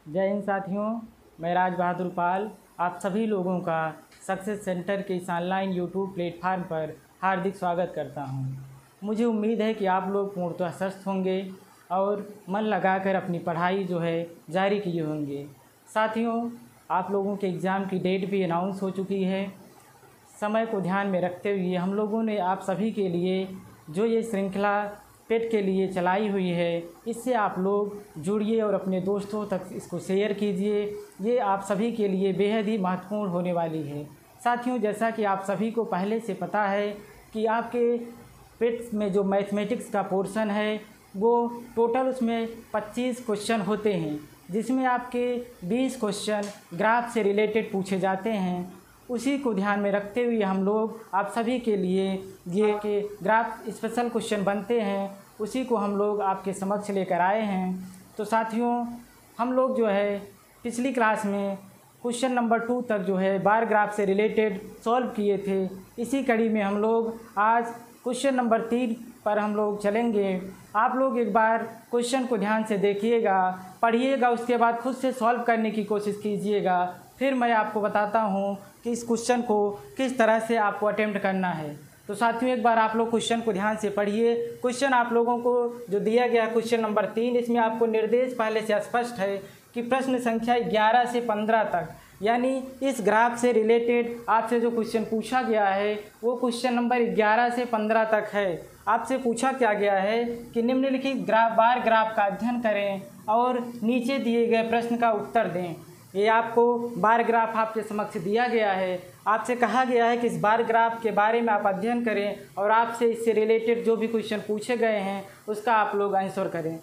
जय हिंद साथियों, मैं राज बहादुर पाल आप सभी लोगों का सक्सेस सेंटर के इस ऑनलाइन यूट्यूब प्लेटफार्म पर हार्दिक स्वागत करता हूं। मुझे उम्मीद है कि आप लोग पूर्णतः स्वस्थ होंगे और मन लगाकर अपनी पढ़ाई जो है जारी किए होंगे। साथियों, आप लोगों के एग्ज़ाम की डेट भी अनाउंस हो चुकी है। समय को ध्यान में रखते हुए हम लोगों ने आप सभी के लिए जो ये श्रृंखला पेट के लिए चलाई हुई है, इससे आप लोग जुड़िए और अपने दोस्तों तक इसको शेयर कीजिए। ये आप सभी के लिए बेहद ही महत्वपूर्ण होने वाली है। साथियों, जैसा कि आप सभी को पहले से पता है कि आपके पेट में जो मैथमेटिक्स का पोर्शन है वो टोटल उसमें 25 क्वेश्चन होते हैं, जिसमें आपके 20 क्वेश्चन ग्राफ से रिलेटेड पूछे जाते हैं। उसी को ध्यान में रखते हुए हम लोग आप सभी के लिए ये कि ग्राफ स्पेशल क्वेश्चन बनते हैं, उसी को हम लोग आपके समक्ष लेकर आए हैं। तो साथियों, हम लोग जो है पिछली क्लास में क्वेश्चन नंबर 2 तक जो है बार ग्राफ से रिलेटेड सॉल्व किए थे। इसी कड़ी में हम लोग आज क्वेश्चन नंबर 3 पर हम लोग चलेंगे। आप लोग एक बार क्वेश्चन को ध्यान से देखिएगा, पढ़िएगा, उसके बाद खुद से सॉल्व करने की कोशिश कीजिएगा। फिर मैं आपको बताता हूँ कि इस क्वेश्चन को किस तरह से आपको अटेम्प्ट करना है। तो साथियों, एक बार आप लोग क्वेश्चन को ध्यान से पढ़िए। क्वेश्चन आप लोगों को जो दिया गया है क्वेश्चन नंबर 3, इसमें आपको निर्देश पहले से स्पष्ट है कि प्रश्न संख्या 11 से 15 तक, यानी इस ग्राफ से रिलेटेड आपसे जो क्वेश्चन पूछा गया है वो क्वेश्चन नंबर 11 से 15 तक है। आपसे पूछा क्या गया है कि निम्नलिखित बार ग्राफ का अध्ययन करें और नीचे दिए गए प्रश्न का उत्तर दें। ये आपको बार ग्राफ आपके समक्ष दिया गया है। आपसे कहा गया है कि इस बार ग्राफ के बारे में आप अध्ययन करें और आपसे इससे रिलेटेड जो भी क्वेश्चन पूछे गए हैं उसका आप लोग आंसर करें।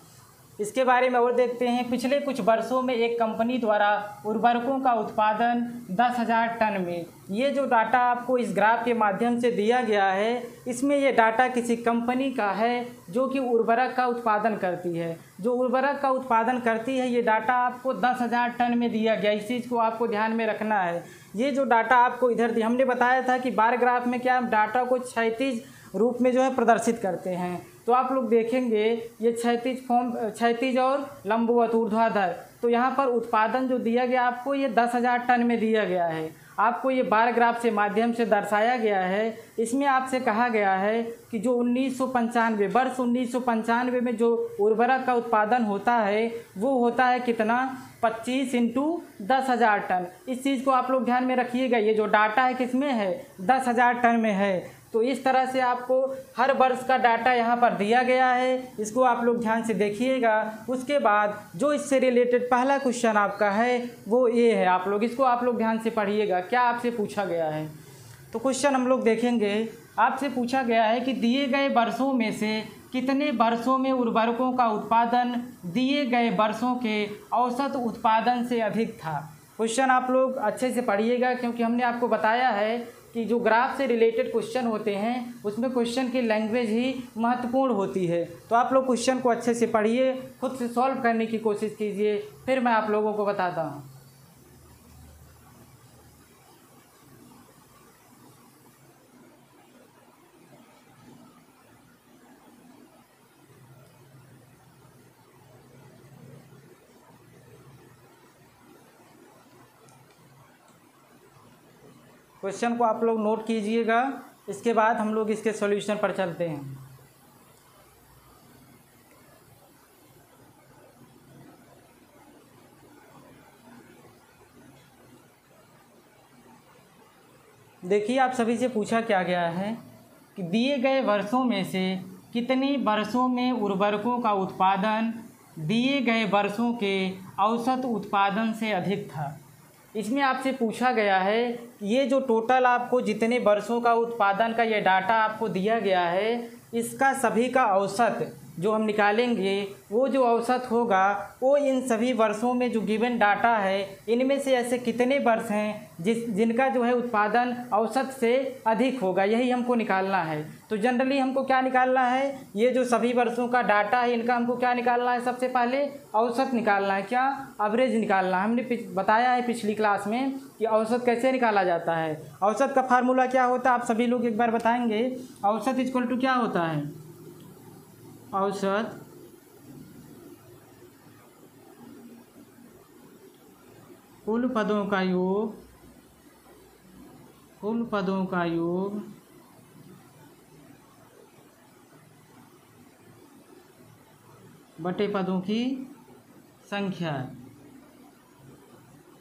इसके बारे में और देखते हैं। पिछले कुछ वर्षों में एक कंपनी द्वारा उर्वरकों का उत्पादन 10,000 टन में, ये जो डाटा आपको इस ग्राफ के माध्यम से दिया गया है, इसमें ये डाटा किसी कंपनी का है जो कि उर्वरक का उत्पादन करती है। जो उर्वरक का उत्पादन करती है, ये डाटा आपको 10,000 टन में दिया गया। इस चीज़ को आपको ध्यान में रखना है। ये जो डाटा आपको इधर दिया, हमने बताया था कि बार ग्राफ में क्या डाटा को क्षैतिज रूप में जो है प्रदर्शित करते हैं। तो आप लोग देखेंगे ये क्षैतिज और लंबवत ऊर्ध्वाधर। तो यहाँ पर उत्पादन जो दिया गया आपको ये 10,000 टन में दिया गया है। आपको ये बार ग्राफ से माध्यम से दर्शाया गया है। इसमें आपसे कहा गया है कि जो 1995 वर्ष 1995 में जो उर्वरक का उत्पादन होता है वो होता है कितना, 25 × 10,000 टन। इस चीज़ को आप लोग ध्यान में रखिएगा। ये जो डाटा है किस में है, 10,000 टन में है। तो इस तरह से आपको हर वर्ष का डाटा यहाँ पर दिया गया है, इसको आप लोग ध्यान से देखिएगा। उसके बाद जो इससे रिलेटेड पहला क्वेश्चन आपका है वो ये है। आप लोग इसको आप लोग ध्यान से पढ़िएगा, क्या आपसे पूछा गया है। तो क्वेश्चन हम लोग देखेंगे। आपसे पूछा गया है कि दिए गए वर्षों में से कितने वर्षों में उर्वरकों का उत्पादन दिए गए वर्षों के औसत उत्पादन से अधिक था। क्वेश्चन आप लोग अच्छे से पढ़िएगा, क्योंकि हमने आपको बताया है कि जो ग्राफ से रिलेटेड क्वेश्चन होते हैं उसमें क्वेश्चन की लैंग्वेज ही महत्वपूर्ण होती है। तो आप लोग क्वेश्चन को अच्छे से पढ़िए, खुद से सॉल्व करने की कोशिश कीजिए, फिर मैं आप लोगों को बताता हूँ। क्वेश्चन को आप लोग नोट कीजिएगा, इसके बाद हम लोग इसके सॉल्यूशन पर चलते हैं। देखिए, आप सभी से पूछा क्या गया है कि दिए गए वर्षों में से कितने वर्षों में उर्वरकों का उत्पादन दिए गए वर्षों के औसत उत्पादन से अधिक था। इसमें आपसे पूछा गया है कि ये जो टोटल आपको जितने वर्षों का उत्पादन का ये डाटा आपको दिया गया है, इसका सभी का औसत जो हम निकालेंगे, वो जो औसत होगा वो इन सभी वर्षों में जो गिवन डाटा है इनमें से ऐसे कितने वर्ष हैं जिनका जो है उत्पादन औसत से अधिक होगा, यही हमको निकालना है। तो जनरली हमको क्या निकालना है, ये जो सभी वर्षों का डाटा है इनका हमको क्या निकालना है, सबसे पहले औसत निकालना है। क्या, एवरेज निकालना है। हमने बताया है पिछली क्लास में कि औसत कैसे निकाला जाता है। औसत का फार्मूला क्या होता है, आप सभी लोग एक बार बताएंगे। औसत इक्वल टू क्या होता है, औसत कुल पदों का योग, कुल पदों का योग बटे पदों की संख्या।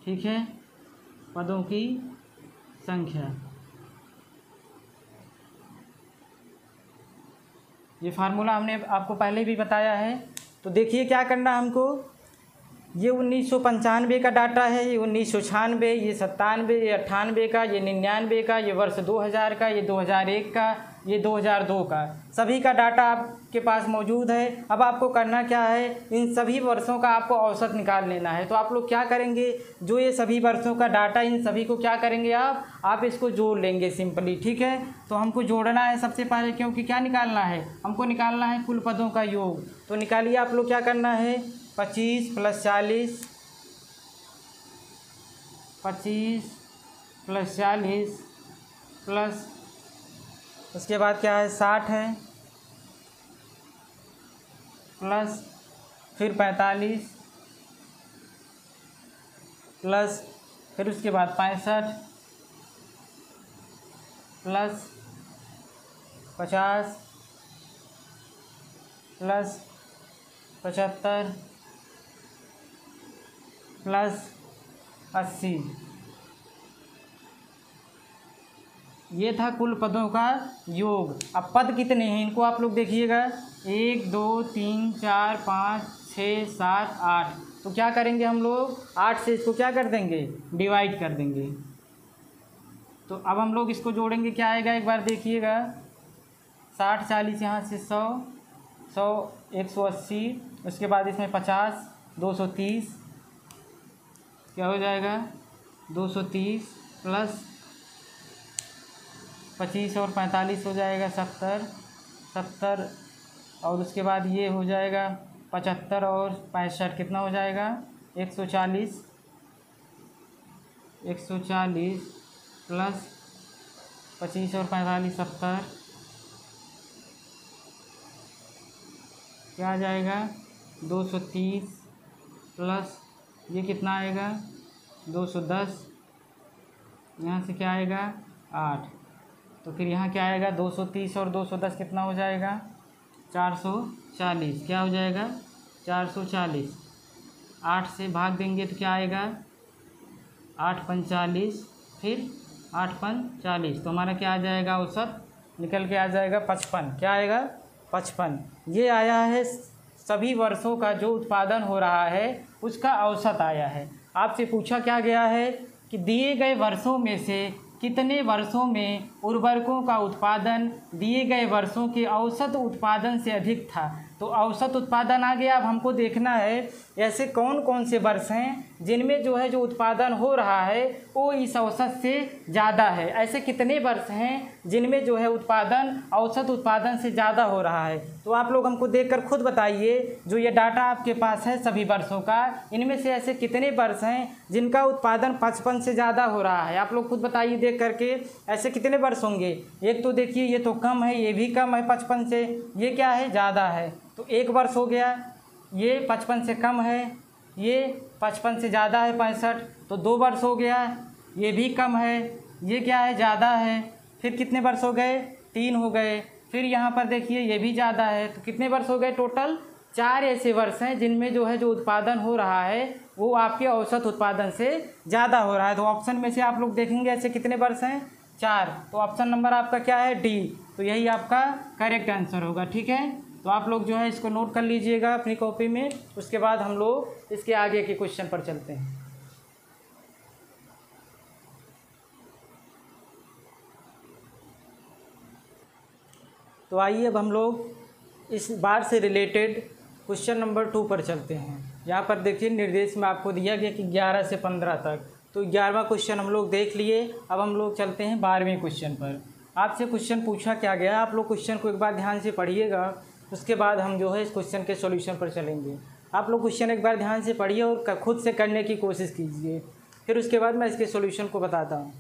ठीक है, पदों की संख्या। ये फार्मूला हमने आपको पहले भी बताया है। तो देखिए क्या करना है हमको। ये 1995 का डाटा है, ये 1996, ये 97, ये 98 का, ये 99 का, ये वर्ष 2000 का, ये 2001 का, ये 2002 का, सभी का डाटा आपके पास मौजूद है। अब आपको करना क्या है, इन सभी वर्षों का आपको औसत निकाल लेना है। तो आप लोग क्या करेंगे, जो ये सभी वर्षों का डाटा, इन सभी को क्या करेंगे आप इसको जोड़ लेंगे सिंपली। ठीक है, तो हमको जोड़ना है सबसे पहले, क्योंकि क्या निकालना है, हमको निकालना है कुल पदों का योग। तो निकालिए आप लोग। क्या करना है, 25 + 40, 25 + 40 प्लस उसके बाद क्या है 60 है, प्लस फिर 45 प्लस फिर उसके बाद 65 प्लस 50 प्लस 75 प्लस 80। ये था कुल पदों का योग। अब पद कितने हैं इनको आप लोग देखिएगा, 1 2 3 4 5 6 7 8। तो क्या करेंगे हम लोग, 8 से इसको क्या कर देंगे, डिवाइड कर देंगे। तो अब हम लोग इसको जोड़ेंगे, क्या आएगा एक बार देखिएगा, 60 40 यहाँ से 100 100 180, उसके बाद इसमें 50 230, क्या हो जाएगा 230 प्लस 25 और 45 हो जाएगा 70 70, और उसके बाद ये हो जाएगा 75 और 65 कितना हो जाएगा 140 140 प्लस 25 और 45 70, क्या आ जाएगा 230 प्लस ये कितना आएगा 210, यहाँ से क्या आएगा 8। तो फिर यहाँ क्या आएगा 230 और 210 कितना हो जाएगा 440, क्या हो जाएगा 440। 8 से भाग देंगे तो क्या आएगा 8 × 45, फिर 8 × 40, तो हमारा क्या आ जाएगा औसत निकल के आ जाएगा 55। क्या आएगा 55। ये आया है सभी वर्षों का जो उत्पादन हो रहा है उसका औसत आया है। आपसे पूछा क्या गया है कि दिए गए वर्षों में से कितने वर्षों में उर्वरकों का उत्पादन दिए गए वर्षों के औसत उत्पादन से अधिक था। तो औसत उत्पादन आ गया। अब हमको देखना है ऐसे कौन कौन से वर्ष हैं जिनमें जो है जो उत्पादन हो रहा है वो इस औसत से ज़्यादा है। ऐसे कितने वर्ष हैं जिनमें जो है उत्पादन औसत उत्पादन से ज़्यादा हो रहा है। तो आप लोग हमको देखकर खुद बताइए, जो ये डाटा आपके पास है सभी वर्षों का, इनमें से ऐसे कितने वर्ष हैं जिनका उत्पादन 55 से ज़्यादा हो रहा है। आप लोग खुद बताइए देख करके, ऐसे कितने वर्ष होंगे। एक तो देखिए ये तो कम है, ये भी कम है 55 से, ये क्या है ज़्यादा है, तो एक वर्ष हो गया। ये 55 से कम है, ये 55 से ज़्यादा है 65, तो 2 वर्ष हो गया। ये भी कम है, ये क्या है ज़्यादा है, फिर कितने वर्ष हो गए 3 हो गए। फिर यहाँ पर देखिए ये भी ज़्यादा है, तो कितने वर्ष हो गए टोटल 4 ऐसे वर्ष हैं जिनमें जो है जो उत्पादन हो रहा है वो आपके औसत उत्पादन से ज़्यादा हो रहा है। तो ऑप्शन में से आप लोग देखेंगे ऐसे कितने वर्ष हैं 4, तो ऑप्शन नंबर आपका क्या है डी, तो यही आपका करेक्ट आंसर होगा। ठीक है, तो आप लोग जो है इसको नोट कर लीजिएगा अपनी कॉपी में। उसके बाद हम लोग इसके आगे के क्वेश्चन पर चलते हैं। तो आइए अब हम लोग इस बार से रिलेटेड क्वेश्चन नंबर 2 पर चलते हैं। यहाँ पर देखिए निर्देश में आपको दिया गया कि 11 से 15 तक, तो 11वां क्वेश्चन हम लोग देख लिए। अब हम लोग चलते हैं 12वें क्वेश्चन पर। आपसे क्वेश्चन पूछा क्या गया, आप लोग क्वेश्चन को एक बार ध्यान से पढ़िएगा, उसके बाद हम जो है इस क्वेश्चन के सॉल्यूशन पर चलेंगे। आप लोग क्वेश्चन एक बार ध्यान से पढ़िए और खुद से करने की कोशिश कीजिए, फिर उसके बाद मैं इसके सॉल्यूशन को बताता हूँ।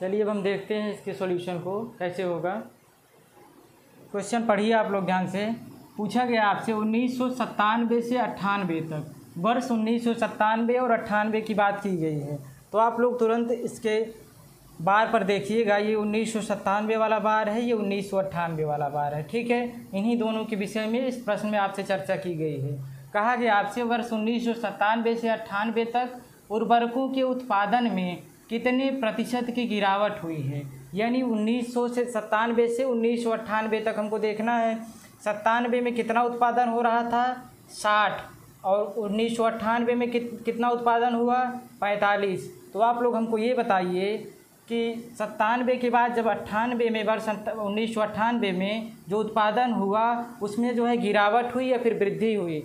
चलिए अब हम देखते हैं इसके सॉल्यूशन को कैसे होगा। क्वेश्चन पढ़िए आप लोग ध्यान से। पूछा गया आपसे 1997 से 98 तक, वर्ष 1997 और 98 की बात की गई है। तो आप लोग तुरंत इसके बार पर देखिएगा, ये 1997 वाला बार है, ये 1998 वाला बार है। ठीक है, इन्हीं दोनों के विषय में इस प्रश्न में आपसे चर्चा की गई है। कहा गया आपसे वर्ष 1997 से 98 तक उर्वरकों के उत्पादन में कितने प्रतिशत की गिरावट हुई है। यानी 1997 से 1998 तक हमको देखना है। 97 में कितना उत्पादन हो रहा था, 60, और 1998 में कितना उत्पादन हुआ, 45। तो आप लोग हमको ये बताइए कि 97 के बाद जब 98 में, वर्ष 1998 में जो उत्पादन हुआ उसमें जो है गिरावट हुई या फिर वृद्धि हुई।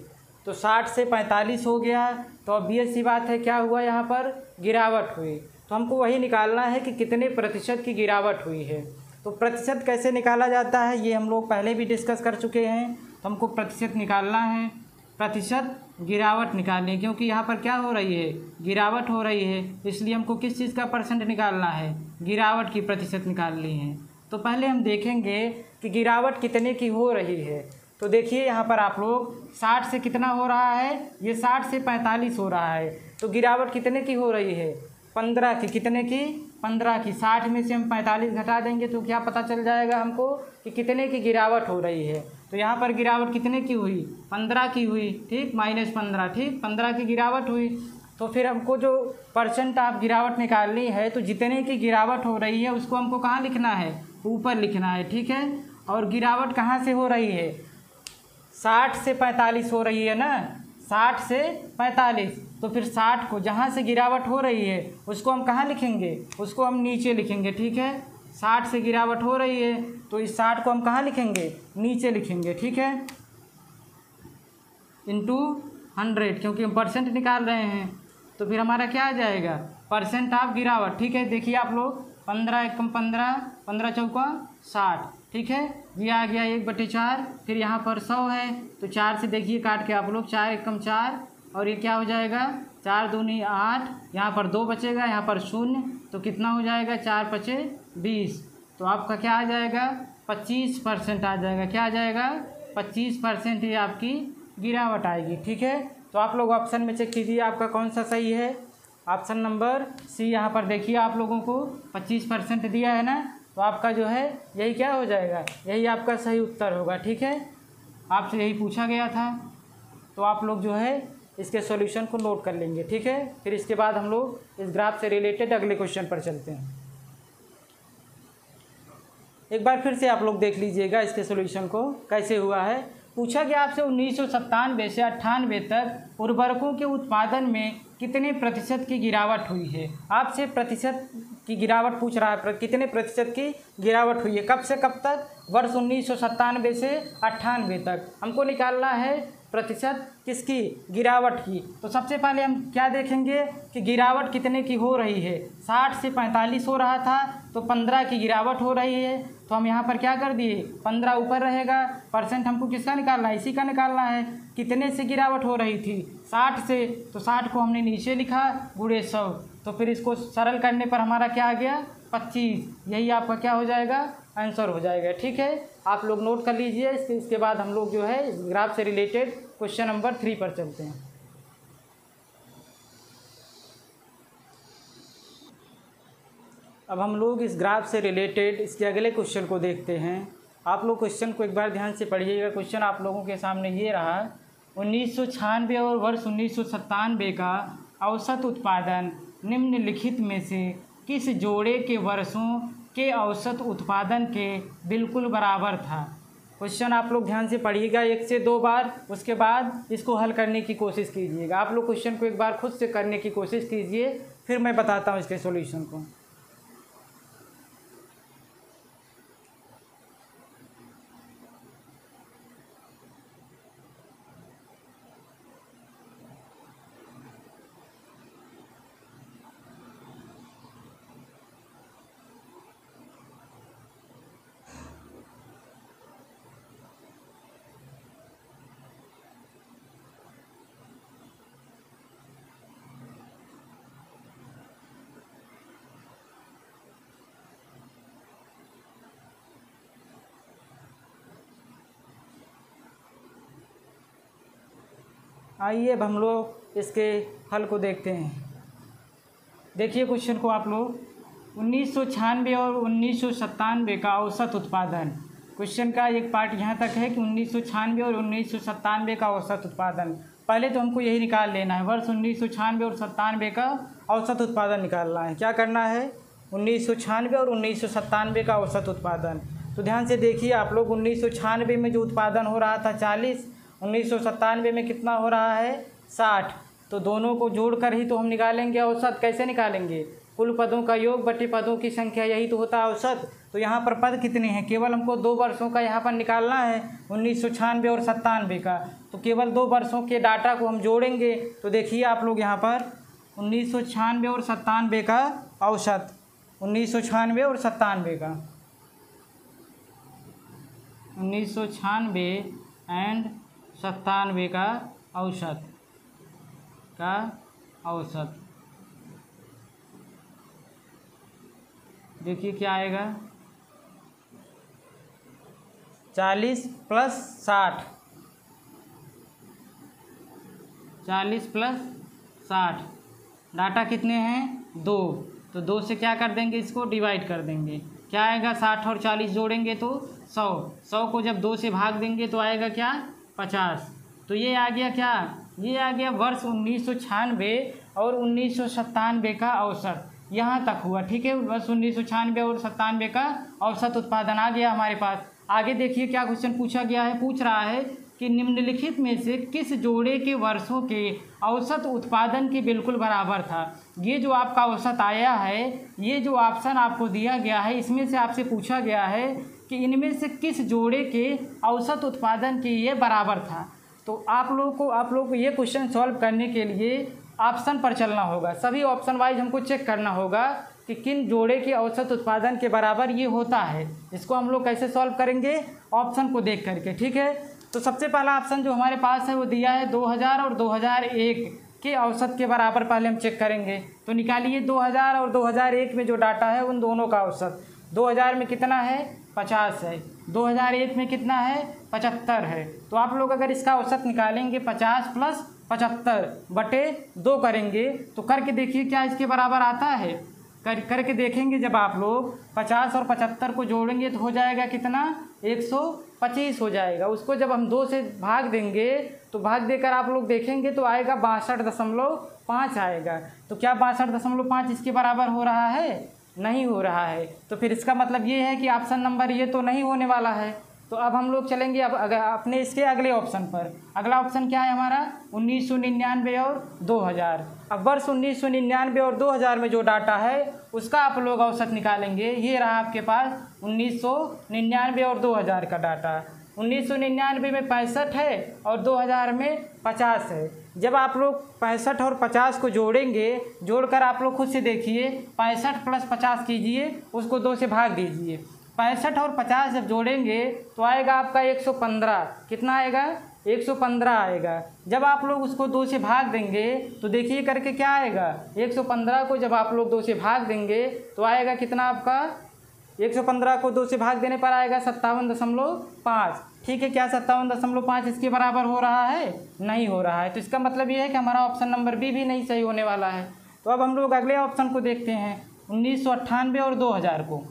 तो 60 से 45 हो गया, तो ऑब्वियस सी बात है क्या हुआ, यहाँ पर गिरावट हुई। तो हमको वही निकालना है कि कितने प्रतिशत की गिरावट हुई है। तो प्रतिशत कैसे निकाला जाता है ये हम लोग पहले भी डिस्कस कर चुके हैं। तो हमको प्रतिशत निकालना है, प्रतिशत गिरावट निकालनी है, क्योंकि यहाँ पर क्या हो रही है, गिरावट हो रही है, इसलिए हमको किस चीज़ का परसेंट निकालना है, गिरावट की प्रतिशत निकालनी है। तो पहले हम देखेंगे कि गिरावट कितने की हो रही है। तो देखिए यहाँ पर आप लोग 60 से कितना हो रहा है, ये 60 से 45 हो रहा है। तो गिरावट कितने की हो रही है, 15 की। कितने की, 15 की। 60 में से हम 45 घटा देंगे तो क्या पता चल जाएगा हमको कि कितने की गिरावट हो रही है। तो यहाँ पर गिरावट कितने की हुई, 15 की हुई। ठीक, -15, ठीक, 15 की गिरावट हुई। तो फिर हमको जो परसेंट ऑफ गिरावट निकालनी है, तो जितने की गिरावट हो रही है उसको हमको कहाँ लिखना है, ऊपर लिखना है। ठीक है, और गिरावट कहाँ से हो रही है, 60 से 45 हो रही है ना, 60 से 45। तो फिर 60 को जहाँ से गिरावट हो रही है उसको हम कहाँ लिखेंगे, उसको हम नीचे लिखेंगे। ठीक है, 60 से गिरावट हो रही है तो इस 60 को हम कहाँ लिखेंगे, नीचे लिखेंगे। ठीक है, इंटू 100, क्योंकि हम परसेंट निकाल रहे हैं। तो फिर हमारा क्या आ जाएगा, परसेंट ऑफ गिरावट। ठीक है, देखिए आप लोग, 15 एकम 15, 15 चौका 60। ठीक है, ये आ गया 1/4। फिर यहाँ पर 100 है तो 4 से देखिए काट के आप लोग, 4 एकम 4, और ये क्या हो जाएगा, 4 दूनी 8, यहाँ पर 2 बचेगा, यहाँ पर 0, तो कितना हो जाएगा, 4 पचे 20। तो आपका क्या आ जाएगा, 25% आ जाएगा। क्या आ जाएगा, 25% ये आपकी गिरावट आएगी। ठीक है, तो आप लोग ऑप्शन में चेक कीजिए आपका कौन सा सही है। ऑप्शन नंबर सी, यहाँ पर देखिए आप लोगों को 25% दिया है ना, तो आपका जो है यही क्या हो जाएगा, यही आपका सही उत्तर होगा। ठीक है, आपसे यही पूछा गया था। तो आप लोग जो है इसके सॉल्यूशन को नोट कर लेंगे। ठीक है, फिर इसके बाद हम लोग इस ग्राफ से रिलेटेड अगले क्वेश्चन पर चलते हैं। एक बार फिर से आप लोग देख लीजिएगा इसके सॉल्यूशन को कैसे हुआ है। पूछा गया आपसे 1997 से 98 तक उर्वरकों के उत्पादन में कितने प्रतिशत की गिरावट हुई है। आपसे प्रतिशत की गिरावट पूछ रहा है, कितने प्रतिशत की गिरावट हुई है, कब से कब तक, वर्ष 1997 से 98 तक हमको निकालना है प्रतिशत किसकी, गिरावट की। तो सबसे पहले हम क्या देखेंगे कि गिरावट कितने की हो रही है। 60 से 45 हो रहा था तो 15 की गिरावट हो रही है। तो हम यहाँ पर क्या कर दिए, 15 ऊपर रहेगा। परसेंट हमको किसका निकालना है, इसी का निकालना है। कितने से गिरावट हो रही थी, 60 से, तो 60 को हमने नीचे लिखा गुणे 100। तो फिर इसको सरल करने पर हमारा क्या आ गया, 25। यही आपका क्या हो जाएगा, आंसर हो जाएगा। ठीक है, आप लोग नोट कर लीजिए। इसके बाद हम लोग जो है इस ग्राफ से रिलेटेड क्वेश्चन नंबर 3 पर चलते हैं। अब हम लोग इस ग्राफ से रिलेटेड इसके अगले क्वेश्चन को देखते हैं। आप लोग क्वेश्चन को एक बार ध्यान से पढ़िएगा। क्वेश्चन आप लोगों के सामने ये रहा, 1996 और वर्ष 1997 का औसत उत्पादन निम्नलिखित में से किस जोड़े के वर्षों के औसत उत्पादन के बिल्कुल बराबर था। क्वेश्चन आप लोग ध्यान से पढ़िएगा 1 से 2 बार, उसके बाद इसको हल करने की कोशिश कीजिएगा। आप लोग क्वेश्चन को एक बार खुद से करने की कोशिश कीजिए, फिर मैं बताता हूँ इसके सॉल्यूशन को। आइए अब हम लोग इसके हल को देखते हैं। देखिए क्वेश्चन को आप लोग, 1996 और 1997 का औसत उत्पादन। क्वेश्चन का एक पार्ट यहाँ तक है कि 1996 और 1997 का औसत उत्पादन। पहले तो हमको यही निकाल लेना है, वर्ष 1996 और 97 का औसत उत्पादन निकालना है। क्या करना है? 1996 और 1997 का औसत उत्पादन। तो ध्यान से देखिए आप लोग, 1996 में जो उत्पादन हो रहा था 40, 1997 में कितना हो रहा है 60। तो दोनों को जोड़कर ही तो हम निकालेंगे औसत। कैसे निकालेंगे? कुल पदों का योग बटे पदों की संख्या, यही तो होता है औसत। तो यहाँ पर पद कितने हैं? केवल हमको 2 वर्षों का यहाँ पर निकालना है, 1996 और 97 का। तो केवल 2 वर्षों के डाटा को हम जोड़ेंगे। तो देखिए आप लोग यहाँ पर 1996 और 97 का औसत, 1996 और 97 का, 1996 एंड 97 का औसत देखिए क्या आएगा, 40 प्लस 60, 40 प्लस 60। डाटा कितने हैं? 2। तो 2 से क्या कर देंगे? इसको डिवाइड कर देंगे। क्या आएगा? 60 और 40 जोड़ेंगे तो 100। 100 को जब 2 से भाग देंगे तो आएगा क्या? 50। तो ये आ गया क्या? ये आ गया वर्ष 1996 और 1997 का औसत। यहाँ तक हुआ, ठीक है। वर्ष 1996 और 97 का औसत उत्पादन आ गया हमारे पास। आगे देखिए क्या क्वेश्चन पूछा गया है। पूछ रहा है कि निम्नलिखित में से किस जोड़े के वर्षों के औसत उत्पादन के बिल्कुल बराबर था। ये जो आपका औसत आया है, ये जो ऑप्शन आपको दिया गया है, इसमें से आपसे पूछा गया है कि इनमें से किस जोड़े के औसत उत्पादन के ये बराबर था। तो आप लोग को ये क्वेश्चन सॉल्व करने के लिए ऑप्शन पर चलना होगा। सभी ऑप्शन वाइज हमको चेक करना होगा कि किन जोड़े के औसत उत्पादन के बराबर ये होता है। इसको हम लोग कैसे सॉल्व करेंगे? ऑप्शन को देख करके, ठीक है। तो सबसे पहला ऑप्शन जो हमारे पास है वो दिया है 2000 और 2001 के औसत के बराबर। पहले हम चेक करेंगे। तो निकालिए 2000 और 2001 में जो डाटा है उन दोनों का औसत। 2000 में कितना है? 50 है। 2001 में कितना है? 75 है। तो आप लोग अगर इसका औसत निकालेंगे 50 प्लस 75 बटे 2 करेंगे तो करके देखिए क्या इसके बराबर आता है। करके देखेंगे। जब आप लोग 50 और 75 को जोड़ेंगे तो हो जाएगा कितना? 125 हो जाएगा। उसको जब हम 2 से भाग देंगे तो भाग देकर आप लोग देखेंगे तो आएगा 62.5 आएगा। तो क्या 62.5 इसके बराबर हो रहा है? नहीं हो रहा है। तो फिर इसका मतलब ये है कि ऑप्शन नंबर ये तो नहीं होने वाला है। तो अब हम लोग चलेंगे अब अपने इसके अगले ऑप्शन पर। अगला ऑप्शन क्या है हमारा? 1999 और 2000। अब वर्ष 1999 और 2000 में जो डाटा है उसका आप लोग औसत निकालेंगे। ये रहा आपके पास 1999 और 2000 का डाटा। 1999 में 65 है और 2000 में 50 है। जब आप लोग 65 और 50 को जोड़ेंगे, जोड़कर आप लोग खुद से देखिए, 65 प्लस 50 कीजिए, उसको 2 से भाग दीजिए। 65 और 50 जब जोड़ेंगे तो आएगा आपका 115। कितना आएगा? 115 आएगा। जब आप लोग उसको 2 से भाग देंगे तो देखिए करके क्या आएगा। 115 को जब आप लोग 2 से भाग देंगे तो आएगा कितना आपका? 115 को 2 से भाग देने पर आएगा 57.5। ठीक है। क्या 57.5 इसके बराबर हो रहा है? नहीं हो रहा है। तो इसका मतलब ये है कि हमारा ऑप्शन नंबर बी भी नहीं सही होने वाला है। तो अब हम लोग अगले ऑप्शन को देखते हैं, 1998 और 2000 को।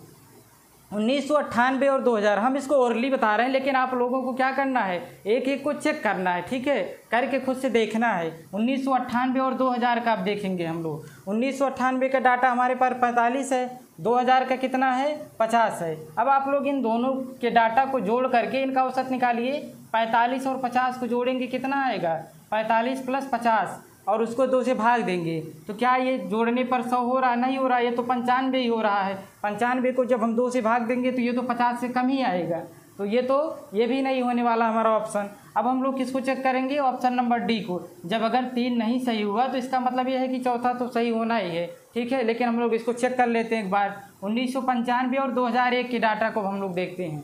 1998 और 2000 हम इसको ओरली बता रहे हैं, लेकिन आप लोगों को क्या करना है? एक एक को चेक करना है, ठीक है। करके खुद से देखना है। 1998 और 2000 का अब देखेंगे हम लोग। 1998 का डाटा हमारे पास 45 है, 2000 का कितना है? 50 है। अब आप लोग इन दोनों के डाटा को जोड़ करके इनका औसत निकालिए। 45 और 50 को जोड़ेंगे कितना आएगा? 45 प्लस 50 और उसको 2 से भाग देंगे तो क्या ये जोड़ने पर 100 हो रहा है? नहीं हो रहा है। ये तो 95 ही हो रहा है। 95 को जब हम 2 से भाग देंगे तो ये तो 50 से कम ही आएगा। तो ये भी नहीं होने वाला हमारा ऑप्शन। अब हम लोग किसको चेक करेंगे? ऑप्शन नंबर डी को। जब अगर 3 नहीं सही हुआ तो इसका मतलब ये है कि चौथा तो सही होना ही है, ठीक है। लेकिन हम लोग इसको चेक कर लेते हैं एक बार। 1995 और 2001 के डाटा को हम लोग देखते हैं।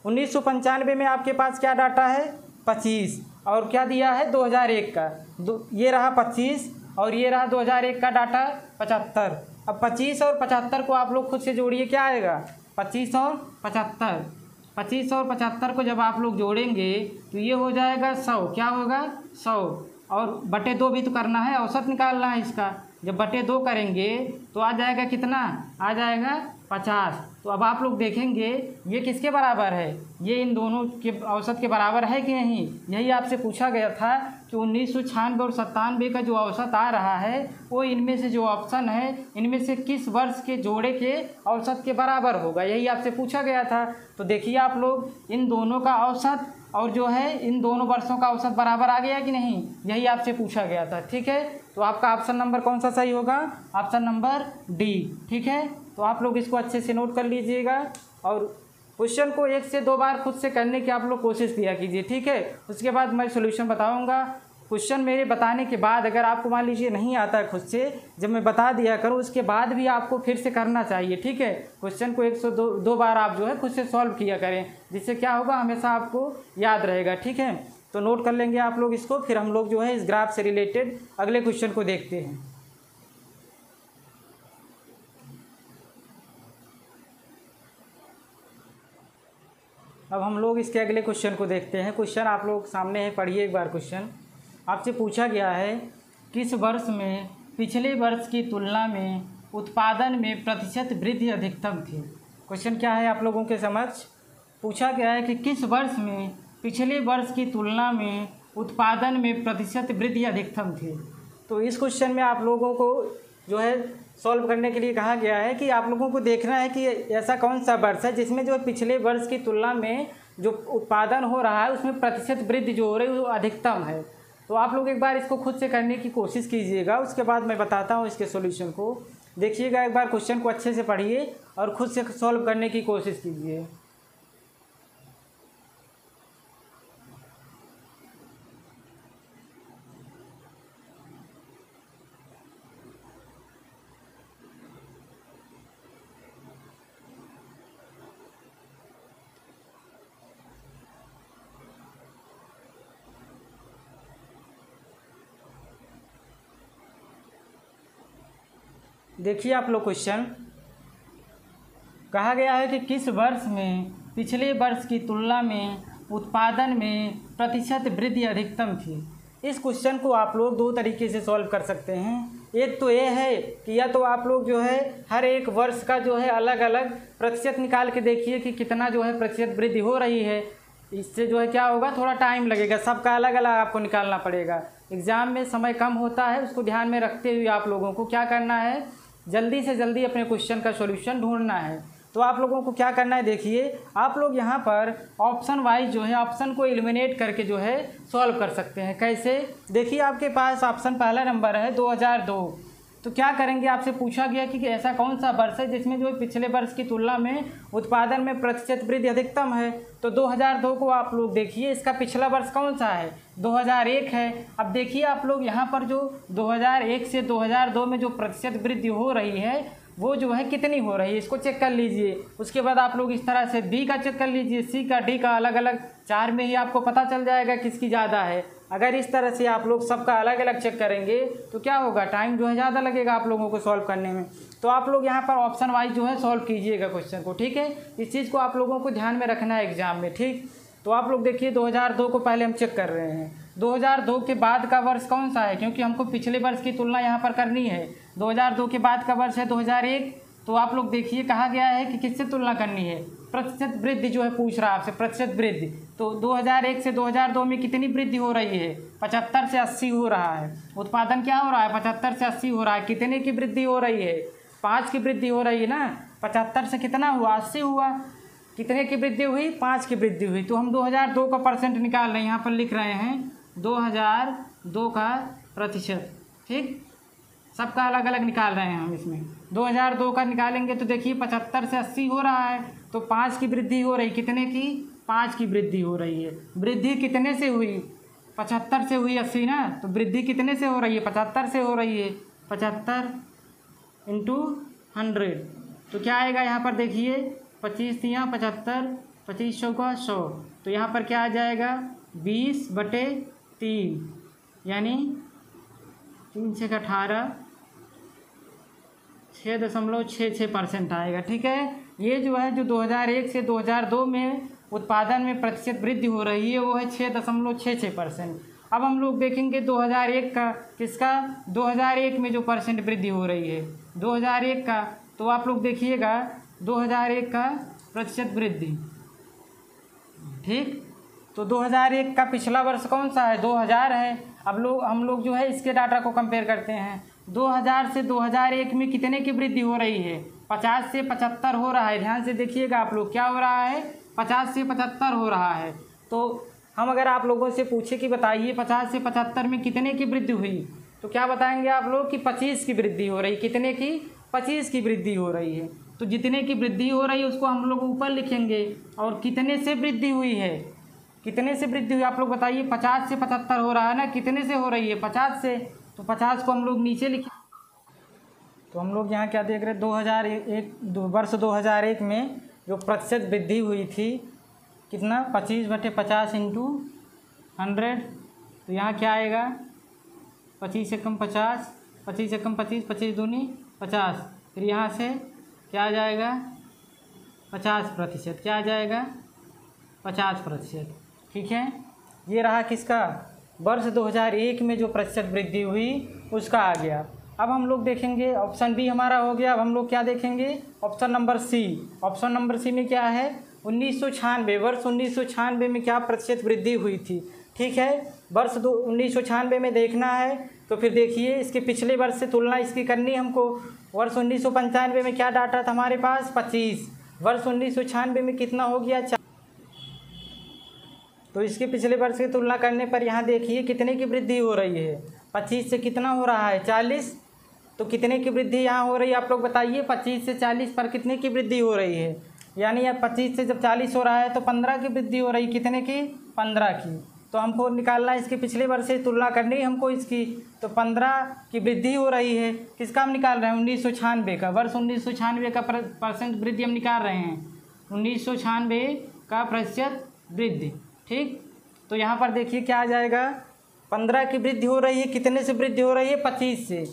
1995 में आपके पास क्या डाटा है? 25। और क्या दिया है? 2001 का। ये रहा 25 और ये रहा 2001 का डाटा 75। अब 25 और 75 को आप लोग खुद से जोड़िए, क्या आएगा? 25 और 75। 25 और 75 को जब आप लोग जोड़ेंगे तो ये हो जाएगा 100। क्या होगा? 100। और बटे 2 भी तो करना है, औसत निकालना है इसका। जब बटे 2 करेंगे तो आ जाएगा कितना, आ जाएगा 50। तो अब आप लोग देखेंगे ये किसके बराबर है, ये इन दोनों के औसत के बराबर है कि नहीं। यही आपसे पूछा गया था कि 1996 और 97 का जो औसत आ रहा है वो इनमें से जो ऑप्शन है इनमें से किस वर्ष के जोड़े के औसत के बराबर होगा, यही आपसे पूछा गया था। तो देखिए आप लोग इन दोनों का औसत और जो है इन दोनों वर्षों का औसत बराबर आ गया कि नहीं, यही आपसे पूछा गया था। ठीक है, तो आपका ऑप्शन नंबर कौन सा सही होगा, ऑप्शन नंबर डी। ठीक है, तो आप लोग इसको अच्छे से नोट कर लीजिएगा और क्वेश्चन को 1 से 2 बार खुद से करने की आप लोग कोशिश किया कीजिए। ठीक है, उसके बाद मैं सॉल्यूशन बताऊंगा। क्वेश्चन मेरे बताने के बाद अगर आपको मान लीजिए नहीं आता है खुद से, जब मैं बता दिया करूँ उसके बाद भी आपको फिर से करना चाहिए। ठीक है, क्वेश्चन को 1 से 2 बार आप जो है खुद से सॉल्व किया करें, जिससे क्या होगा हमेशा आपको याद रहेगा। ठीक है, तो नोट कर लेंगे आप लोग इसको, फिर हम लोग जो है इस ग्राफ से रिलेटेड अगले क्वेश्चन को देखते हैं। अब हम लोग इसके अगले क्वेश्चन को देखते हैं। क्वेश्चन आप लोग सामने है, पढ़िए एक बार। क्वेश्चन आपसे पूछा गया है किस वर्ष में पिछले वर्ष की तुलना में उत्पादन में प्रतिशत वृद्धि अधिकतम थी। क्वेश्चन क्या है आप लोगों के समक्ष पूछा गया है कि किस वर्ष में पिछले वर्ष की तुलना में उत्पादन में प्रतिशत वृद्धि अधिकतम थी। तो इस क्वेश्चन में आप लोगों को जो है सॉल्व करने के लिए कहा गया है कि आप लोगों को देखना है कि ऐसा कौन सा वर्ष है जिसमें जो पिछले वर्ष की तुलना में जो उत्पादन हो रहा है उसमें प्रतिशत वृद्धि जो हो रही है वो अधिकतम है। तो आप लोग एक बार इसको खुद से करने की कोशिश कीजिएगा, उसके बाद मैं बताता हूँ इसके सॉल्यूशन को। देखिएगा एक बार क्वेश्चन को अच्छे से पढ़िए और खुद से सॉल्व करने की कोशिश कीजिए। देखिए आप लोग क्वेश्चन कहा गया है कि किस वर्ष में पिछले वर्ष की तुलना में उत्पादन में प्रतिशत वृद्धि अधिकतम थी। इस क्वेश्चन को आप लोग 2 तरीके से सॉल्व कर सकते हैं। एक तो ये है कि या तो आप लोग जो है हर एक वर्ष का जो है अलग अलग प्रतिशत निकाल के देखिए कि कितना जो है प्रतिशत वृद्धि हो रही है। इससे जो है क्या होगा, थोड़ा टाइम लगेगा, सबका अलग अलग आपको निकालना पड़ेगा। एग्ज़ाम में समय कम होता है, उसको ध्यान में रखते हुए आप लोगों को क्या करना है, जल्दी से जल्दी अपने क्वेश्चन का सॉल्यूशन ढूंढना है। तो आप लोगों को क्या करना है, देखिए आप लोग यहाँ पर ऑप्शन वाइज जो है ऑप्शन को एलिमिनेट करके जो है सॉल्व कर सकते हैं। कैसे, देखिए आपके पास ऑप्शन पहला नंबर है 2002। तो क्या करेंगे, आपसे पूछा गया कि ऐसा कौन सा वर्ष है जिसमें जो पिछले वर्ष की तुलना में उत्पादन में प्रतिशत वृद्धि अधिकतम है। तो 2002 को आप लोग देखिए, इसका पिछला वर्ष कौन सा है, 2001 है। अब देखिए आप लोग यहाँ पर जो 2001 से 2002 में जो प्रतिशत वृद्धि हो रही है वो जो है कितनी हो रही है, इसको चेक कर लीजिए। उसके बाद आप लोग इस तरह से बी का चेक कर लीजिए, सी का, डी का, अलग अलग 4 में ही आपको पता चल जाएगा किसकी ज़्यादा है। अगर इस तरह से आप लोग सबका अलग अलग चेक करेंगे तो क्या होगा, टाइम जो है ज़्यादा लगेगा आप लोगों को सॉल्व करने में। तो आप लोग यहाँ पर ऑप्शन वाइज जो है सॉल्व कीजिएगा क्वेश्चन को। ठीक है, इस चीज़ को आप लोगों को ध्यान में रखना है एग्जाम में। ठीक, तो आप लोग देखिए 2002 को पहले हम चेक कर रहे हैं। 2002 के बाद का वर्ष कौन सा है, क्योंकि हमको पिछले वर्ष की तुलना यहाँ पर करनी है। 2002 के बाद का वर्ष है 2001। तो आप लोग देखिए कहा गया है कि किससे तुलना करनी है, प्रतिशत वृद्धि जो है पूछ रहा है आपसे, प्रतिशत वृद्धि। तो 2001 से 2002 में कितनी वृद्धि हो रही है, 75 से 80 हो रहा है। उत्पादन क्या हो रहा है, 75 से 80 हो रहा है। कितने की वृद्धि हो रही है, 5 की वृद्धि हो रही है ना। 75 से कितना हुआ, 80 हुआ। कितने की वृद्धि हुई, 5 की वृद्धि हुई। तो हम 2002 का परसेंट निकाल रहे हैं, यहाँ पर लिख रहे हैं 2002 का प्रतिशत। ठीक, सबका अलग अलग निकाल रहे हैं हम इसमें। 2002 का निकालेंगे तो देखिए 75 से 80 हो रहा है, तो 5 की वृद्धि हो रही, कितने की, 5 की वृद्धि हो रही है। वृद्धि कितने से हुई, 75 से हुई 80 ना, तो वृद्धि कितने से हो रही है, 75 से हो रही है। 75 इंटू 100 तो क्या आएगा यहाँ पर देखिए, 25 तियाँ 75, 25 चौका 100। तो यहाँ पर क्या आ जाएगा, 20/3 यानी 3 से 18, 6.66% आएगा। ठीक है, ये जो है जो 2001 से 2002 में उत्पादन में प्रतिशत वृद्धि हो रही है वो है 6.66%। अब हम लोग देखेंगे 2001 का, किसका 2001 में जो परसेंट वृद्धि हो रही है 2001 का, तो आप लोग देखिएगा 2001 का प्रतिशत वृद्धि, ठीक। तो 2001 का पिछला वर्ष कौन सा है 2000 है। अब हम लोग जो है इसके डाटा को कंपेयर करते हैं। 2000 से 2001 में कितने की वृद्धि हो रही है 50 से 75 हो रहा है। ध्यान से देखिएगा आप लोग, क्या हो रहा है 50 से 75 हो रहा है। तो हम अगर आप लोगों से पूछे कि बताइए 50 से 75 में कितने की वृद्धि हुई, तो क्या बताएंगे आप लोग कि 25 की वृद्धि हो रही। कितने की 25 की वृद्धि हो रही है। तो जितने की वृद्धि हो रही है उसको हम लोग ऊपर लिखेंगे, और कितने से वृद्धि हुई है, कितने से वृद्धि हुई आप लोग बताइए। 50 से 75 हो रहा है ना, कितने से हो रही है 50 से, तो 50 को हम लोग नीचे लिखें। तो हम लोग यहाँ क्या देख रहे हैं 2001 वर्ष 2001 में जो प्रतिशत वृद्धि हुई थी कितना 25/50 इंटू 100। तो यहाँ क्या आएगा 25 से कम 50, 25 से कम 25, 25 दूनी 50। फिर यहाँ से क्या आ जाएगा 50%, क्या आ जाएगा 50%, ठीक है। ये रहा किसका वर्ष 2001 में जो प्रतिशत वृद्धि हुई उसका आ गया। अब हम लोग देखेंगे ऑप्शन बी हमारा हो गया। अब हम लोग क्या देखेंगे option number C. Option number C में क्या है 1996, वर्ष 1996 में क्या प्रतिशत वृद्धि हुई थी, ठीक है। वर्ष 1996 में देखना है तो फिर देखिए इसके पिछले वर्ष से तुलना इसकी करनी हमको। वर्ष 1995 में क्या डाटा था हमारे पास 25, वर्ष 1996 में कितना हो गया 4। तो इसके पिछले वर्ष की तुलना करने पर यहाँ देखिए कितने की वृद्धि हो रही है 25 से कितना हो रहा है 40। तो कितने की वृद्धि यहाँ हो रही है आप लोग बताइए। 25 से 40 पर कितने की वृद्धि हो रही है, यानी अब 25 से जब 40 हो रहा है तो 15 की वृद्धि हो रही है। कितने की 15 की। तो हमको निकालना है इसके पिछले वर्ष से तुलना करनी है हमको इसकी। तो 15 की वृद्धि हो रही है। किसका हम निकाल रहे हैं 1996 का, वर्ष 1996 का परसेंट वृद्धि हम निकाल रहे हैं 1996 का प्रतिशत वृद्धि, ठीक। तो यहाँ पर देखिए क्या आ जाएगा 15 की वृद्धि हो रही है। कितने से वृद्धि हो रही है 25 से।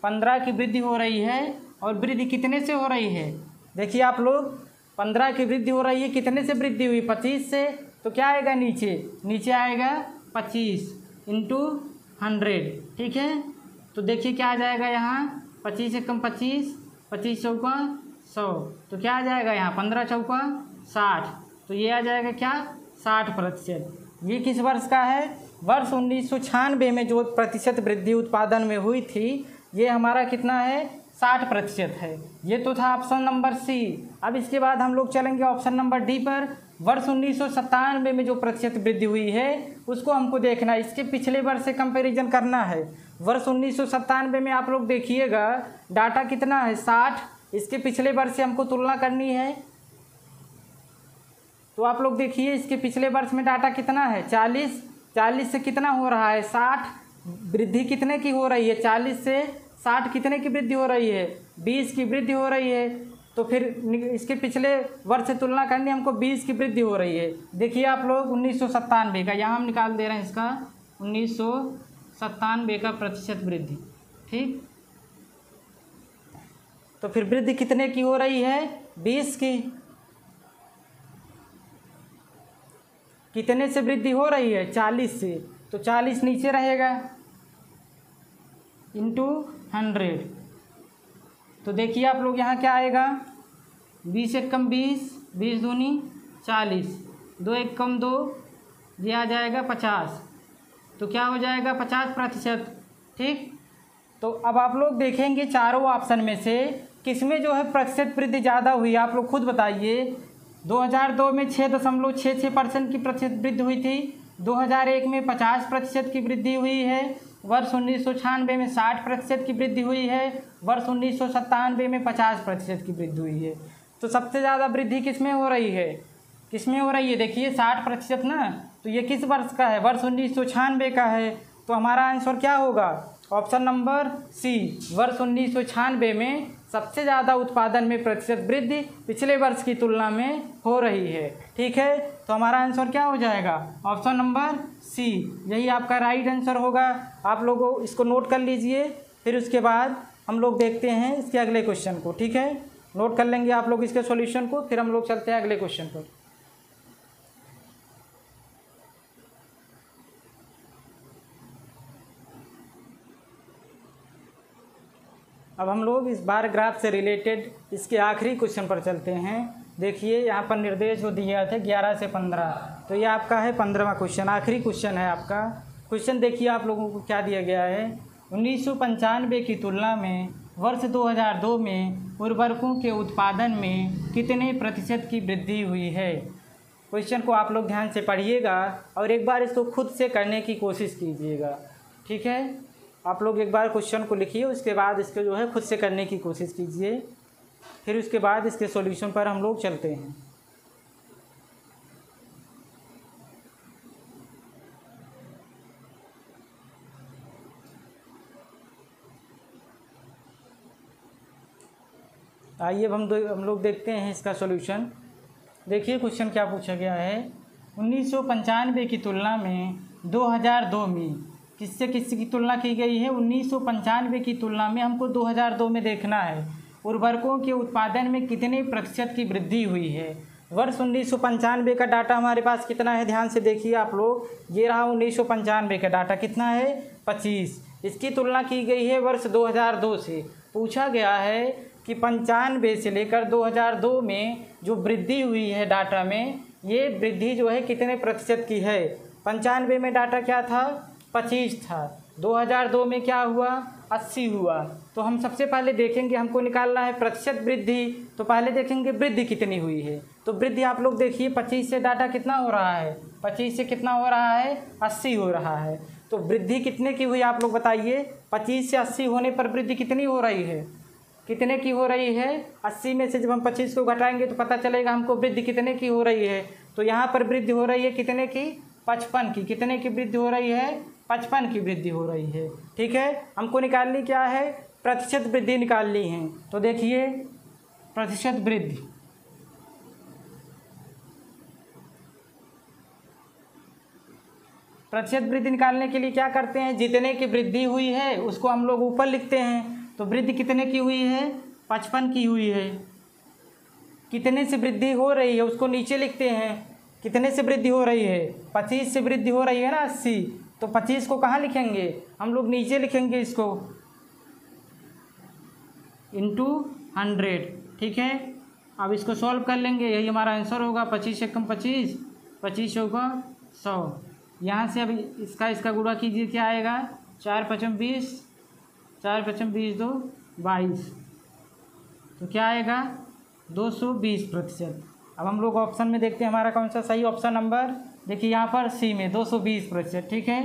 15 की वृद्धि हो रही है और वृद्धि कितने से हो रही है देखिए आप लोग 15 की वृद्धि हो रही है, कितने से वृद्धि हुई 25 से। तो क्या आएगा नीचे आएगा 25 इंटू 100, ठीक है। तो देखिए क्या आ जाएगा यहाँ 25 से कम 25, 25 चौका 100। तो क्या आ जाएगा यहाँ 15 चौका 60। तो ये आ जाएगा क्या 60%। ये किस वर्ष का है वर्ष 1996 में जो प्रतिशत वृद्धि उत्पादन में हुई थी ये हमारा कितना है 60% है। ये तो था ऑप्शन नंबर सी। अब इसके बाद हम लोग चलेंगे ऑप्शन नंबर डी पर। वर्ष 1997 में जो प्रतिशत वृद्धि हुई है उसको हमको देखना है, इसके पिछले वर्ष से कंपैरिजन करना है। वर्ष 1997 में आप लोग देखिएगा डाटा कितना है 60, इसके पिछले वर्ष से हमको तुलना करनी है। तो आप लोग देखिए इसके पिछले वर्ष में डाटा कितना है 40, 40 से कितना हो रहा है 60, वृद्धि कितने की हो रही है 40 से 60 कितने की वृद्धि हो रही है 20 की वृद्धि हो रही है। तो फिर इसके पिछले वर्ष से तुलना करनी हमको 20 की वृद्धि हो रही है। देखिए आप लोग 1997 का यहाँ हम निकाल दे रहे हैं इसका 1997 का प्रतिशत वृद्धि, ठीक। तो फिर वृद्धि कितने की हो रही है 20 की। कितने से वृद्धि हो रही है 40 से। तो 40 नीचे रहेगा इंटू 100। तो देखिए आप लोग यहाँ क्या आएगा 20 एक कम 20, 20 दूनी 40, 2 एक कम 2, ये आ जाएगा 50। तो क्या हो जाएगा 50%, ठीक। तो अब आप लोग देखेंगे चारों ऑप्शन में से किसमें जो है प्रतिशत वृद्धि ज़्यादा हुई आप लोग खुद बताइए। 2002 में 6.66% की प्रतिशत वृद्धि हुई थी। 2001 में 50% की वृद्धि हुई है। वर्ष 1996 में 60% की वृद्धि हुई है। वर्ष 1997 में 50% की वृद्धि हुई है। तो सबसे ज़्यादा वृद्धि किसमें हो रही है, किसमें हो रही है देखिए 60% ना। तो ये किस वर्ष का है वर्ष 1996 का है। तो हमारा आंसर क्या होगा ऑप्शन नंबर सी। वर्ष 1996 में सबसे ज़्यादा उत्पादन में प्रतिशत वृद्धि पिछले वर्ष की तुलना में हो रही है, ठीक है। तो हमारा आंसर क्या हो जाएगा ऑप्शन नंबर सी, यही आपका राइट आंसर होगा। आप लोगों इसको नोट कर लीजिए, फिर उसके बाद हम लोग देखते हैं इसके अगले क्वेश्चन को, ठीक है। नोट कर लेंगे आप लोग इसके सॉल्यूशन को, फिर हम लोग चलते हैं अगले क्वेश्चन पर। अब हम लोग इस बार ग्राफ से रिलेटेड इसके आखिरी क्वेश्चन पर चलते हैं। देखिए यहाँ पर निर्देश जो दिया थे 11 से 15, तो ये आपका है 15वां क्वेश्चन, आखिरी क्वेश्चन है आपका। क्वेश्चन देखिए आप लोगों को क्या दिया गया है। 1995 की तुलना में वर्ष 2002 में उर्वरकों के उत्पादन में कितने प्रतिशत की वृद्धि हुई है। क्वेश्चन को आप लोग ध्यान से पढ़िएगा और एक बार इसको खुद से करने की कोशिश कीजिएगा, ठीक है। आप लोग एक बार क्वेश्चन को लिखिए, उसके बाद इसको जो है खुद से करने की कोशिश कीजिए, फिर उसके बाद इसके सॉल्यूशन पर हम लोग चलते हैं। आइए अब हम लोग देखते हैं इसका सॉल्यूशन। देखिए क्वेश्चन क्या पूछा गया है। 1995 की तुलना में 2002 में किससे की तुलना की गई है। 1995 की तुलना में हमको 2002 में देखना है उर्वरकों के उत्पादन में कितने प्रतिशत की वृद्धि हुई है। वर्ष 1995 का डाटा हमारे पास कितना है, ध्यान से देखिए आप लोग। ये रहा 1995 का डाटा, कितना है 25। इसकी तुलना की गई है वर्ष 2002 से। पूछा गया है कि 95 से लेकर 2002 में जो वृद्धि हुई है डाटा में, ये वृद्धि जो है कितने प्रतिशत की है। 95 में डाटा क्या था, 25 था। 2002 में क्या हुआ, 80 हुआ। तो हम सबसे पहले देखेंगे, हमको निकालना है प्रतिशत वृद्धि, तो पहले देखेंगे वृद्धि कितनी हुई है। तो वृद्धि आप लोग देखिए 25 से डाटा कितना हो रहा है, 25 से कितना हो रहा है, 80 हो रहा है। तो वृद्धि कितने की हुई आप लोग बताइए। 25 से 80 होने पर वृद्धि कितनी हो रही है, कितने की हो रही है। 80 में से जब हम 25 को घटाएंगे तो पता चलेगा हमको वृद्धि कितने की हो रही है। तो यहाँ पर वृद्धि हो रही है कितने की, 55 की। कितने की वृद्धि हो रही है, 55 की वृद्धि हो रही है, ठीक है। हमको निकालनी क्या है, प्रतिशत वृद्धि निकालनी है। तो देखिए प्रतिशत वृद्धि, प्रतिशत वृद्धि निकालने के लिए क्या करते हैं, जितने की वृद्धि हुई है उसको हम लोग ऊपर लिखते हैं। तो वृद्धि कितने की हुई है, 55 की हुई है। कितने से वृद्धि हो रही है उसको नीचे लिखते हैं। कितने से वृद्धि हो रही है, 25 से वृद्धि हो रही है ना 80। तो 25 को कहाँ लिखेंगे, हम लोग नीचे लिखेंगे इसको इंटू 100, ठीक है। अब इसको सॉल्व कर लेंगे, यही हमारा आंसर होगा। 25 से कम 25, 25 होगा 100। यहाँ से अब इसका गुणा कीजिए, क्या आएगा, 4 5 20, 4 5 20 2 22, तो क्या आएगा 220%। अब हम लोग ऑप्शन में देखते हैं हमारा कौन सा सही ऑप्शन नंबर। देखिए यहाँ पर सी में 220%, ठीक है।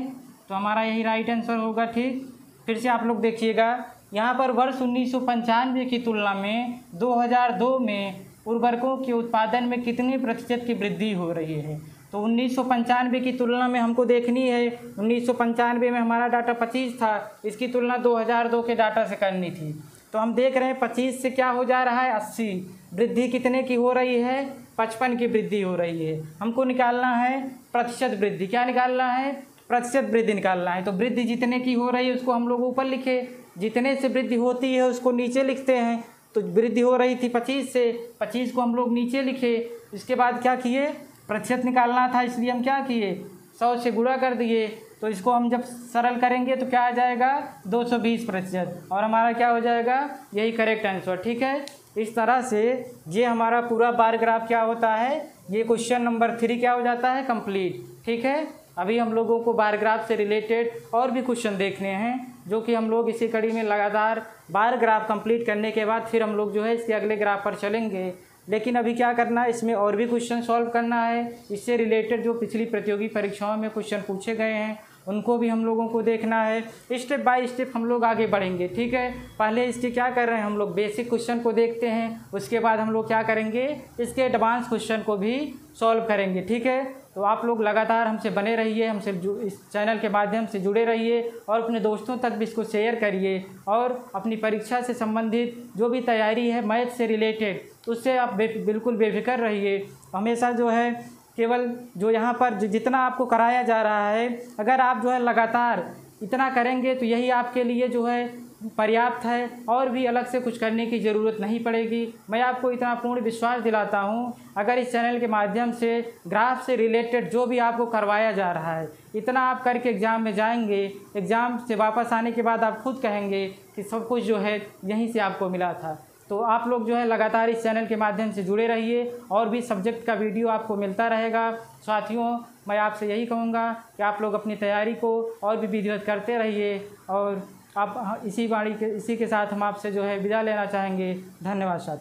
तो हमारा यही राइट आंसर होगा, ठीक। फिर से आप लोग देखिएगा, यहाँ पर वर्ष 1995 की तुलना में 2002 में उर्वरकों के उत्पादन में कितने प्रतिशत की वृद्धि हो रही है। तो 1995 की तुलना में हमको देखनी है। 1995 में हमारा डाटा 25 था, इसकी तुलना 2002 के डाटा से करनी थी। तो हम देख रहे हैं 25 से क्या हो जा रहा है, 80। वृद्धि कितने की हो रही है, 55 की वृद्धि हो रही है। हमको निकालना है प्रतिशत वृद्धि। क्या निकालना है, प्रतिशत वृद्धि निकालना है। तो वृद्धि जितने की हो रही है उसको हम लोग ऊपर लिखे, जितने से वृद्धि होती है उसको नीचे लिखते हैं। तो वृद्धि हो रही थी 25 से, 25 को हम लोग नीचे लिखे। इसके बाद क्या किए, प्रतिशत निकालना था, इसलिए हम क्या किए, 100 से गुणा कर दिए। तो इसको हम जब सरल करेंगे तो क्या आ जाएगा, 220%, और हमारा क्या हो जाएगा, यही करेक्ट आंसर, ठीक है। इस तरह से ये हमारा पूरा बार ग्राफ क्या होता है, ये क्वेश्चन नंबर 3 क्या हो जाता है, कंप्लीट, ठीक है। अभी हम लोगों को बार ग्राफ से रिलेटेड और भी क्वेश्चन देखने हैं, जो कि हम लोग इसी कड़ी में लगातार बार ग्राफ कंप्लीट करने के बाद फिर हम लोग जो है इसके अगले ग्राफ पर चलेंगे। लेकिन अभी क्या करना है, इसमें और भी क्वेश्चन सॉल्व करना है। इससे रिलेटेड जो पिछली प्रतियोगी परीक्षाओं में क्वेश्चन पूछे गए हैं उनको भी हम लोगों को देखना है। स्टेप बाय स्टेप हम लोग आगे बढ़ेंगे, ठीक है। पहले इसके क्या कर रहे हैं, हम लोग बेसिक क्वेश्चन को देखते हैं, उसके बाद हम लोग क्या करेंगे, इसके एडवांस क्वेश्चन को भी सॉल्व करेंगे, ठीक है। तो आप लोग लगातार हमसे बने रहिए, हमसे इस चैनल के माध्यम से जुड़े रहिए और अपने दोस्तों तक भी इसको शेयर करिए। और अपनी परीक्षा से संबंधित जो भी तैयारी है मैथ से रिलेटेड, उससे आप बिल्कुल बेफिक्र रहिए। हमेशा जो है केवल जो यहाँ पर जितना आपको कराया जा रहा है, अगर आप जो है लगातार इतना करेंगे तो यही आपके लिए जो है पर्याप्त है और भी अलग से कुछ करने की ज़रूरत नहीं पड़ेगी। मैं आपको इतना पूर्ण विश्वास दिलाता हूँ, अगर इस चैनल के माध्यम से ग्राफ से रिलेटेड जो भी आपको करवाया जा रहा है, इतना आप करके एग्ज़ाम में जाएंगे, एग्ज़ाम से वापस आने के बाद आप खुद कहेंगे कि सब कुछ जो है यहीं से आपको मिला था। तो आप लोग जो है लगातार इस चैनल के माध्यम से जुड़े रहिए और भी सब्जेक्ट का वीडियो आपको मिलता रहेगा। साथियों, मैं आपसे यही कहूँगा कि आप लोग अपनी तैयारी को और भी विधिवत करते रहिए और आप इसी के साथ हम आपसे जो है विदा लेना चाहेंगे। धन्यवाद साथियों।